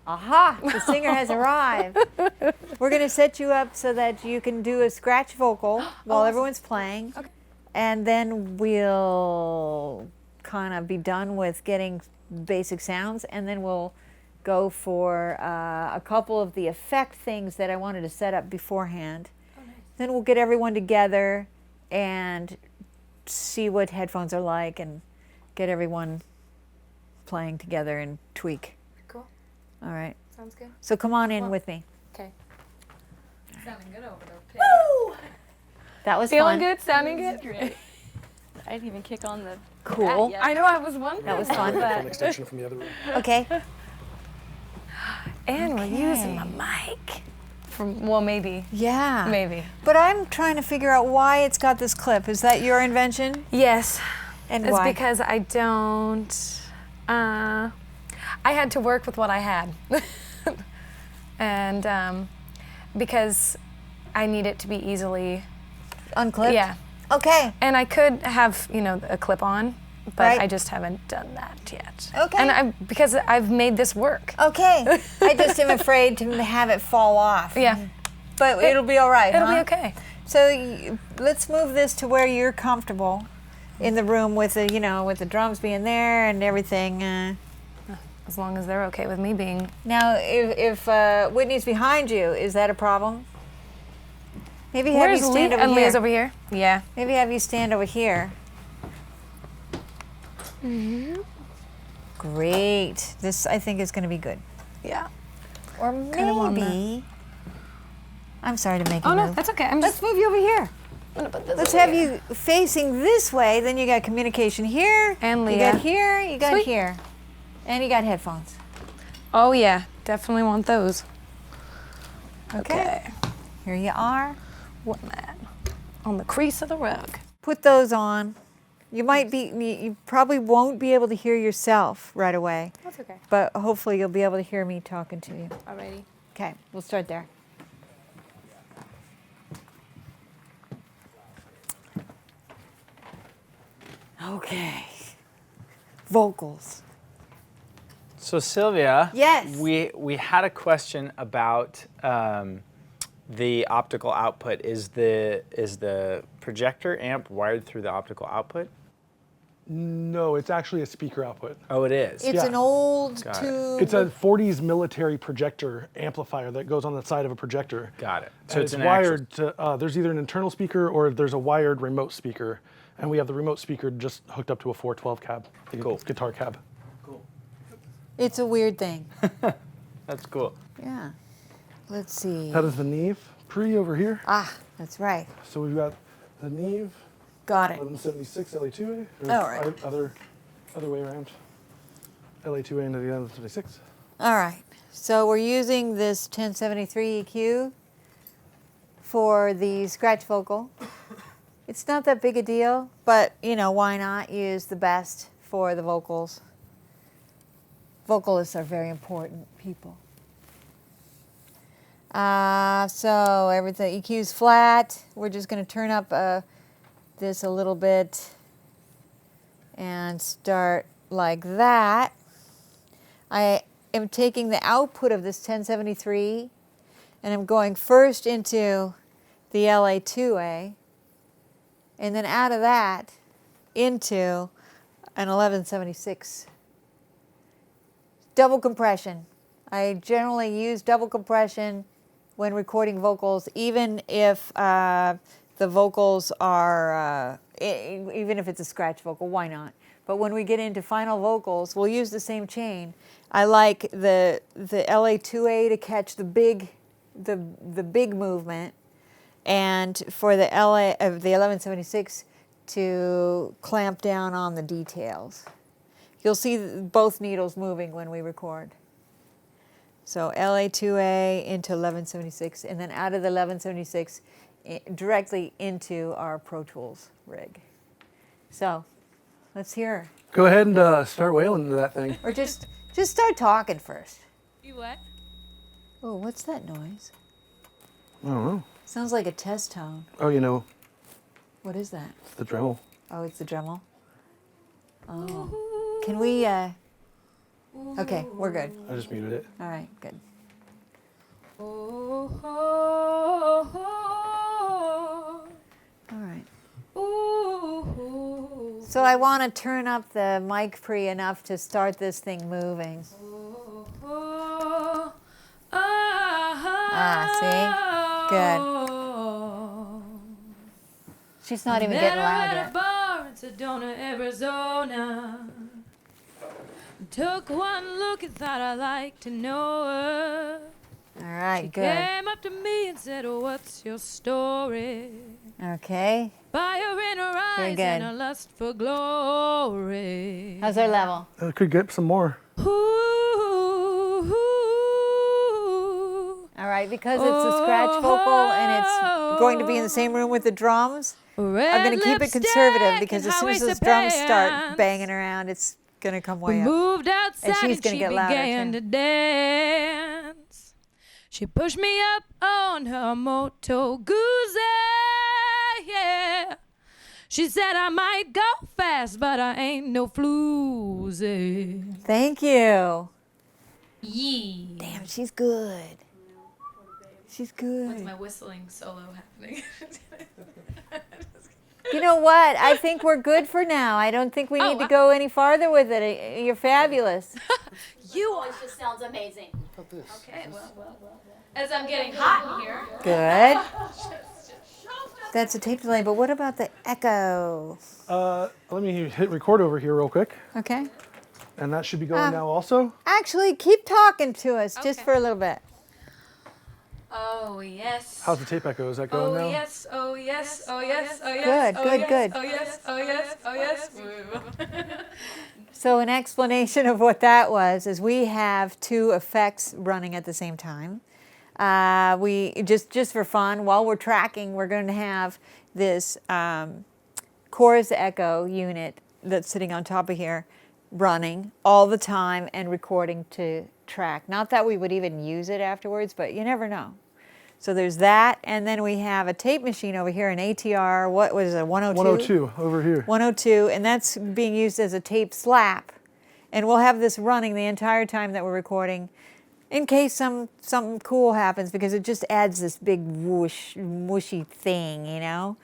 Aha, the singer has arrived. We're going to set you up so that you can do a scratch vocal while everyone's playing. Okay. And then we'll kind of be done with getting basic sounds, and then we'll go for a couple of the effect things that I wanted to set up beforehand. Oh, nice. Then we'll get everyone together and see what headphones are like and get everyone playing together and tweak. Cool. All right. Sounds good. So come on in with me. Okay. Sounding good over there. Woo! That was Feeling fun. good? Sounding good? Great. I didn't even kick on the. Cool. I know, I was wondering. That was fun. An extension from the other room. Okay. And we're using the mic. Well, maybe. Yeah. Maybe. But I'm trying to figure out why it's got this clip. Is that your invention? Yes. And it's why? because I don't. I had to work with what I had, and because I need it to be easily Unclipped? Yeah. Okay. And I could have, a clip on, but Right. I just haven't done that yet. Okay. And because I've made this work. Okay. I just am afraid to have it fall off. Yeah. But it'll be all right, It'll huh? be okay. So let's move this to where you're comfortable in the room with the, with the drums being there and everything. As long as they're okay with me being. Now, if Whitney's behind you, is that a problem? Maybe have Where's you Lee? stand over And here. Leah's over here? Yeah. Maybe have you stand over here. Mm-hmm. Great. This, I think, is going to be good. Yeah. Or Kind of on maybe. I'm sorry to make you Oh, move. no, that's okay. Let's move you over here. I'm gonna put this Let's over have here. you facing this way. Then you got communication here. And You Leah. got here. You got Sweet. here. And you got headphones. Oh, yeah. Definitely want those. Okay. Here you are. What am I? On the crease of the rug. Put those on. You might be, you probably won't be able to hear yourself right away, That's okay. but hopefully you'll be able to hear me talking to you. Alrighty. Okay, we'll start there. Okay. Vocals. So Sylvia, Yes. we had a question about the optical output. Is the projector amp wired through the optical output? No, it's actually a speaker output. Oh, it is. It's Yeah. an old Got it. tube. It's a 40s military projector amplifier that goes on the side of a projector. Got it. So And it's it's an wired to, there's either an internal speaker or there's a wired remote speaker. And we have the remote speaker just hooked up to a 412 cab, the Cool. guitar cab. It's a weird thing. That's cool. Yeah. Let's see. That is the Neve pre over here. Ah, that's right. So we've got the Neve, Got it. 1176 LA2A, or All right. other way around. LA2A into the 1176. All right. So we're using this 1073 EQ for the scratch vocal. It's not that big a deal, but why not use the best for the vocals? Vocalists are very important people. So everything EQ's flat. We're just going to turn up this a little bit and start like that. I am taking the output of this 1073 and I'm going first into the LA2A and then out of that into an 1176. Double compression. I generally use double compression when recording vocals, even if the vocals are, even if it's a scratch vocal, why not? But when we get into final vocals, we'll use the same chain. I like the LA2A to catch the big movement, and for the the 1176 to clamp down on the details. You'll see both needles moving when we record. So LA2A into 1176, and then out of the 1176 directly into our Pro Tools rig. So let's hear. Go ahead and start wailing into that thing. Or just start talking first. You what? Oh, what's that noise? I don't know. Sounds like a test tone. Oh, What is that? it's the Dremel. Oh, it's the Dremel. Oh. Can we Okay, we're good. I just muted it. All right, good. Oh, All right. ooh, So I want to turn up the mic pre enough to start this thing moving. See? Good. She's not even getting loud yet. Bar in Sedona, Arizona. Took one look and thought I'd like to know her. All right, She good. came up to me and said, "Oh, what's your story?" Okay. Fire in her Very eyes good. and a lust for glory. How's our level? Could get some more. Ooh, All right, because it's a scratch vocal and it's going to be in the same room with the drums, I'm going to keep it conservative because as soon as those drums start banging around, it's going to come We way up. moved outside And she's and gonna she get louder, began too. to dance. She pushed me up on her Moto Guzzi, yeah. She said I might go fast, but I ain't no floozy. Thank you. Yeah. Damn, she's good. She's good. What's my whistling solo happening? You know what? I think we're good for now. I don't think we need to go any farther with it. You're fabulous. You are. Voice just sounds amazing. Okay, well. As I'm getting hot in here. Good. That's a tape delay, but what about the echo? Let me hit record over here real quick. Okay. And that should be going now also. Actually, keep talking to us just Okay. for a little bit. Oh, yes. How's the tape echo? Is that going Oh, now? yes. Oh, yes. Oh, yes. Oh, yes. Good, oh, good, yes. good. Oh, yes. Oh, yes. Oh, yes. So an explanation of what that was is we have two effects running at the same time. We just for fun, while we're tracking, we're going to have this chorus echo unit that's sitting on top of here running all the time and recording to track. Not that we would even use it afterwards, but you never know. So there's that, and then we have a tape machine over here, an ATR, what was it, 102? 102 over here. 102, and that's being used as a tape slap. And we'll have this running the entire time that we're recording in case something cool happens, because it just adds this big whoosh, whooshy thing, you know?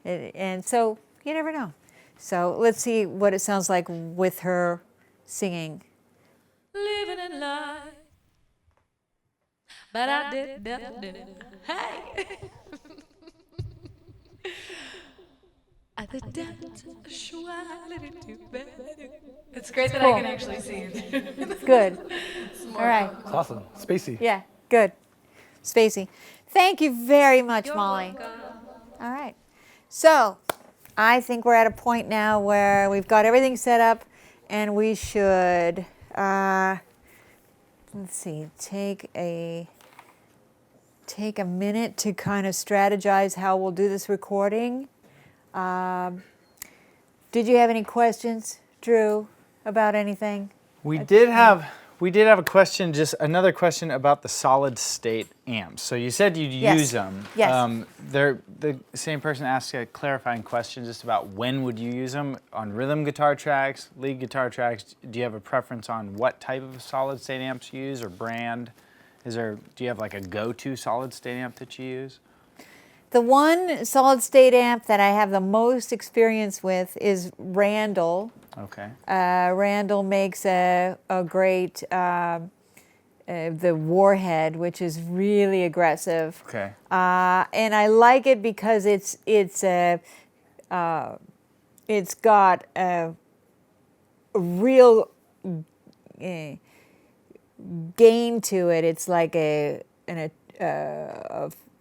And so you never know. So let's see what it sounds like with her singing. Living in life. But I did it. Hey. I did that. It's great that Cool. I can actually see it. Good. All right. It's awesome. Spacey. Yeah, good. Spacey. Thank you very much, Molly. All right. So I think we're at a point now where we've got everything set up and we should, let's see, take a minute to kind of strategize how we'll do this recording. Did you have any questions, Drew, about anything? We did have a question, just another question about the solid state amps. So you said you'd Yes. use them. Yes. The same person asked a clarifying question just about when would you use them on rhythm guitar tracks, lead guitar tracks. Do you have a preference on what type of solid state amps you use or brand? Do you have like a go-to solid state amp that you use? The one solid state amp that I have the most experience with is Randall. Okay. Randall makes a great, the Warhead, which is really aggressive. Okay. And I like it because it's got a real gain to it. It's like a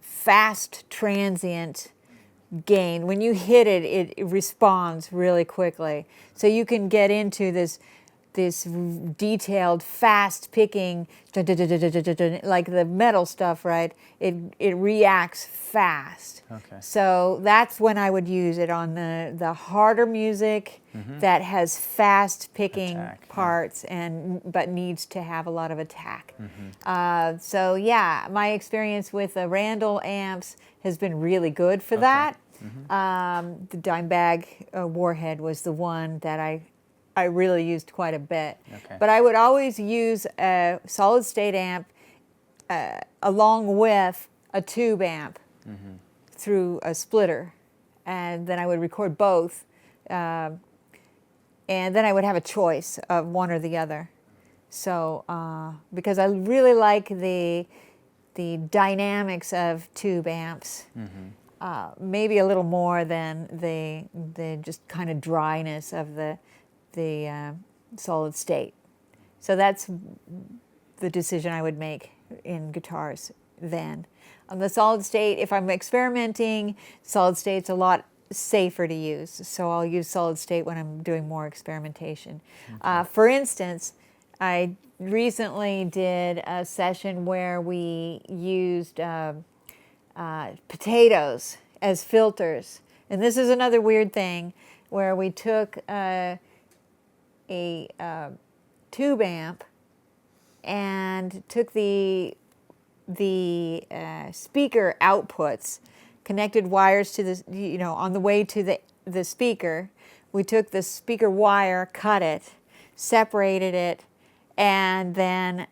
fast transient gain. When you hit it, it responds really quickly. So you can get into this detailed, fast picking, like the metal stuff, right? It reacts fast. Okay. So that's when I would use it on the harder music that has fast picking Attack, yeah. parts but needs to have a lot of attack. So yeah, my experience with the Randall amps has been really good for that. The Dimebag Warhead was the one that I I really used quite a bit. Okay. But I would always use a solid state amp along with a tube amp through a splitter, and then I would record both, and then I would have a choice of one or the other. So because I really like the dynamics of tube amps, maybe a little more than the just kind of dryness of the solid state. So that's the decision I would make in guitars then. On the solid state, if I'm experimenting, solid state's a lot safer to use. So I'll use solid state when I'm doing more experimentation. For instance, I recently did a session where we used potatoes as filters. And this is another weird thing where we took a tube amp and took the speaker outputs, connected wires to the, on the way to the speaker. We took the speaker wire, cut it, separated it, and then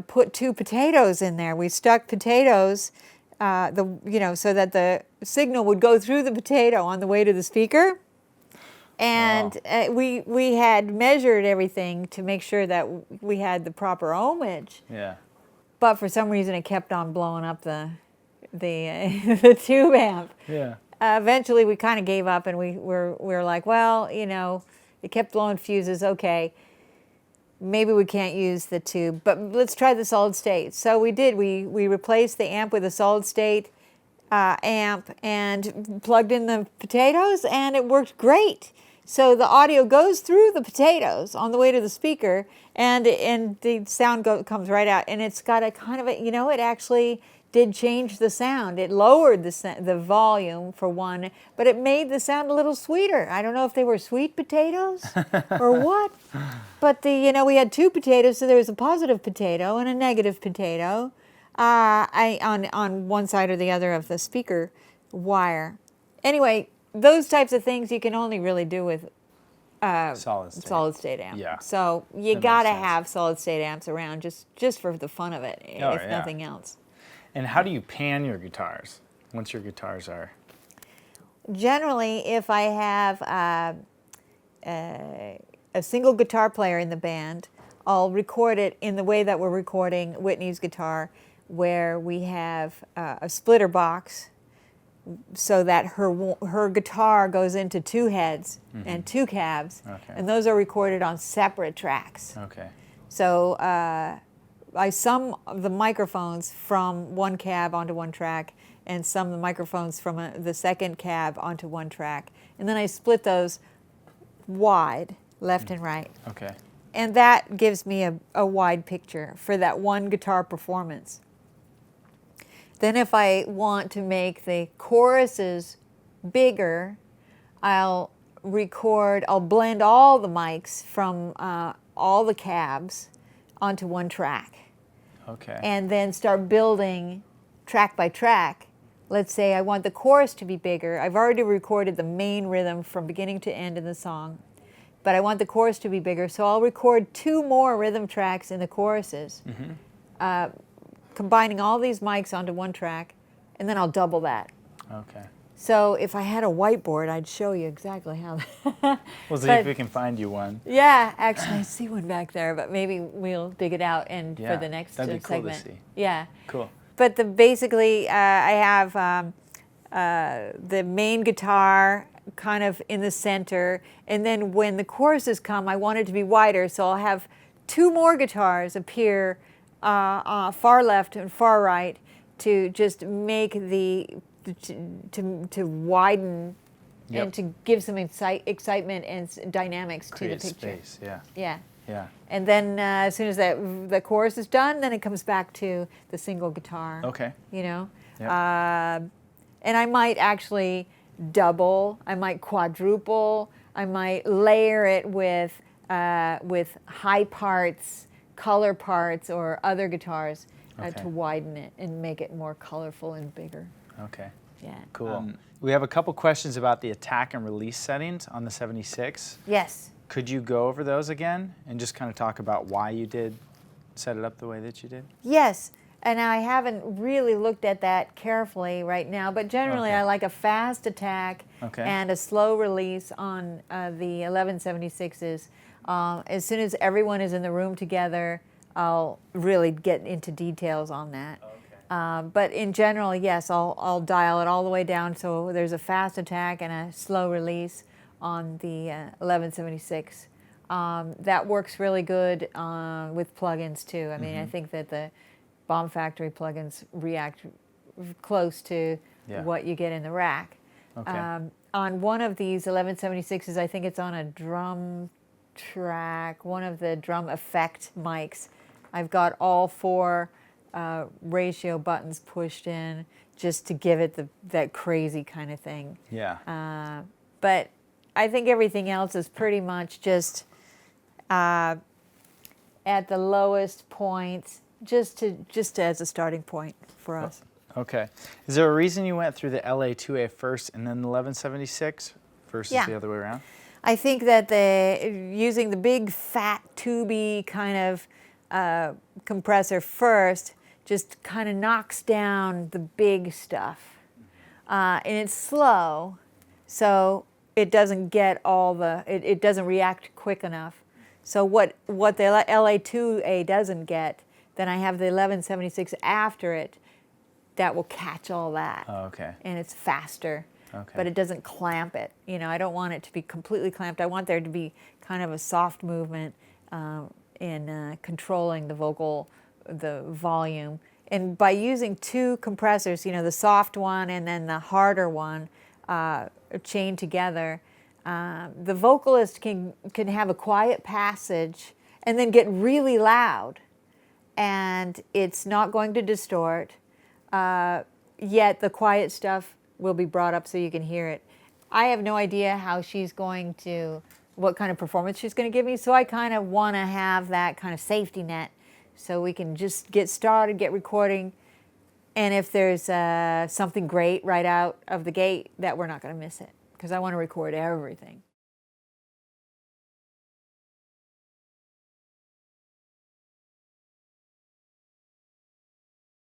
put 2 potatoes in there. We stuck potatoes, so that the signal would go through the potato on the way to the speaker. And we had measured everything to make sure that we had the proper ohmage. Yeah. But for some reason, it kept on blowing up the tube amp. Yeah. Eventually, we kind of gave up, and we were like, well, it kept blowing fuses. Okay, maybe we can't use the tube, but let's try the solid state. So we did. We replaced the amp with a solid state amp and plugged in the potatoes, and it worked great. So the audio goes through the potatoes on the way to the speaker, and the sound comes right out. And it's got a kind of it actually did change the sound. It lowered the volume for one, but it made the sound a little sweeter. I don't know if they were sweet potatoes or what, but we had 2 potatoes, so there was a positive potato and a negative potato on one side or the other of the speaker wire. Anyway, those types of things you can only really do with solid state amp. Yeah. So you That gotta makes sense. have solid state amps around just for the fun of it, if yeah. nothing else. And how do you pan your guitars once your guitars are? Generally, if I have a single guitar player in the band, I'll record it in the way that we're recording Whitney's guitar, where we have a splitter box so that her guitar goes into 2 heads and 2 cabs, and those are recorded on separate tracks. Okay. So I sum the microphones from one cab onto one track, and sum the microphones from the second cab onto one track, and then I split those wide, left and right. Okay. And that gives me a wide picture for that one guitar performance. Then if I want to make the choruses bigger, I'll blend all the mics from all the cabs onto one track. Okay. And then start building track by track. Let's say I want the chorus to be bigger. I've already recorded the main rhythm from beginning to end in the song, but I want the chorus to be bigger, so I'll record 2 more rhythm tracks in the choruses, combining all these mics onto one track, and then I'll double that. Okay. So if I had a whiteboard, I'd show you exactly how that. We'll see But- if we can find you one. Yeah, actually, I see one back there, but maybe we'll dig it out and Yeah, for the next that'd be cool to segment. see. Yeah. Cool. But basically, I have the main guitar kind of in the center, and then when the choruses come, I want it to be wider, so I'll have 2 more guitars appear far left and far right to just make to widen Yep. and to give some excitement and dynamics Create to the picture. space. Yeah. Yeah. Yeah. And then as soon as the chorus is done, then it comes back to the single guitar. Okay. Yep. Yep. And I might actually double, I might quadruple, I might layer it with high parts, color parts, or other guitars Okay. to widen it and make it more colorful and bigger. Okay. Yeah. Cool. We have a couple questions about the attack and release settings on the 76. Yes. Could you go over those again and just kind of talk about why you did set it up the way that you did? Yes, and I haven't really looked at that carefully right now, but generally Okay. I like a fast attack Okay. and a slow release on the 1176s. As soon as everyone is in the room together, I'll really get into details on that. But in general, yes, I'll dial it all the way down so there's a fast attack and a slow release on the 1176. That works really good with plugins too. I mean, I think that the Bomb Factory plugins react close to Yeah. what you get in the rack. Okay. On one of these 1176s, I think it's on a drum track, one of the drum effect mics. I've got all 4 ratio buttons pushed in just to give it that crazy kind of thing. Yeah. But I think everything else is pretty much just at the lowest point, just as a starting point for us. Okay. Is there a reason you went through the LA2A first and then the 1176 versus Yeah. the other way around? I think that using the big fat tubey kind of compressor first just kind of knocks down the big stuff. And it's slow, so it doesn't get all it doesn't react quick enough. So what the LA2A doesn't get, then I have the 1176 after it that will catch all that. Oh, okay. And it's faster. Okay. But it doesn't clamp it. You know, I don't want it to be completely clamped. I want there to be kind of a soft movement in controlling the volume. And by using 2 compressors, you know, the soft one and then the harder one chained together, the vocalist can have a quiet passage and then get really loud. And it's not going to distort, yet the quiet stuff will be brought up so you can hear it. I have no idea how what kind of performance she's going to give me, so I kind of want to have that kind of safety net so we can just get started, get recording, and if there's something great right out of the gate, that we're not going to miss it, because I want to record everything.